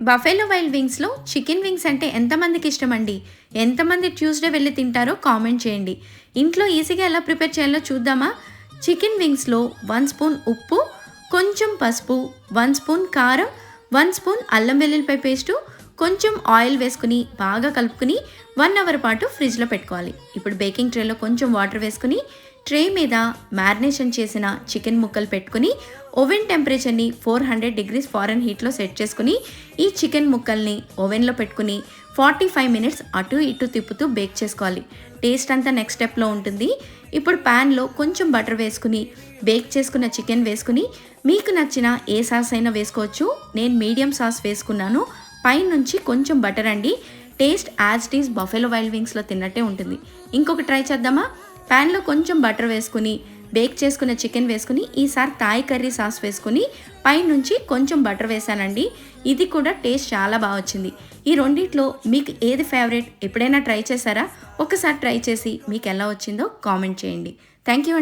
Buffalo wild వింగ్స్‌లో chicken wings అంటే ఎంతమందికి ఇష్టమండి? ఎంతమంది ట్యూస్‌డే వెళ్లి తింటారో కామెంట్ చేయండి. ఇంట్లో ఈజీగా ఎలా ప్రిపేర్ చేయాలో చూద్దామా? చికెన్ వింగ్స్‌లో 1 స్పూన్ ఉప్పు, కొంచెం పసుపు, 1 స్పూన్ కారం, 1 స్పూన్ అల్లం వెల్లుల్లిపాయ పేస్టు, కొంచెం ఆయిల్ వేసుకుని బాగా కలుపుకుని 1 అవర్ పాటు ఫ్రిడ్జ్‌లో పెట్టుకోవాలి. ఇప్పుడు బేకింగ్ ట్రేలో కొంచెం వాటర్ వేసుకుని ట్రే మీద మ్యారినేషన్ చేసిన చికెన్ ముక్కలు పెట్టుకుని ఓవెన్ టెంపరేచర్ని 400 డిగ్రీస్ ఫారెన్ హీట్లో సెట్ చేసుకుని ఈ చికెన్ ముక్కల్ని ఓవెన్లో పెట్టుకుని 45 మినిట్స్ అటు ఇటు తిప్పుతూ బేక్ చేసుకోవాలి. టేస్ట్ అంతా నెక్స్ట్ స్టెప్లో ఉంటుంది. ఇప్పుడు ప్యాన్లో కొంచెం బటర్ వేసుకుని బేక్ చేసుకున్న చికెన్ వేసుకుని మీకు నచ్చిన ఏ సాస్ అయినా వేసుకోవచ్చు. నేను మీడియం సాస్ వేసుకున్నాను. పైనుంచి కొంచెం బటర్ అండి. Taste as it is buffalo wild వింగ్స్లో తిన్నట్టే ఉంటుంది. ఇంకొక ట్రై చేద్దామా? ప్యాన్లో కొంచెం బటర్ వేసుకుని బేక్ చేసుకున్న చికెన్ వేసుకుని ఈసారి థాయ్ కర్రీ సాస్ వేసుకుని పైనుంచి కొంచెం బటర్ వేసానండి. ఇది కూడా టేస్ట్ చాలా బాగా వచ్చింది. ఈ రెండిట్లో మీకు ఏది ఫేవరెట్? ఎప్పుడైనా ట్రై చేశారా? ఒకసారి ట్రై చేసి మీకు ఎలా వచ్చిందో కామెంట్ చేయండి. థ్యాంక్ యూ అండి.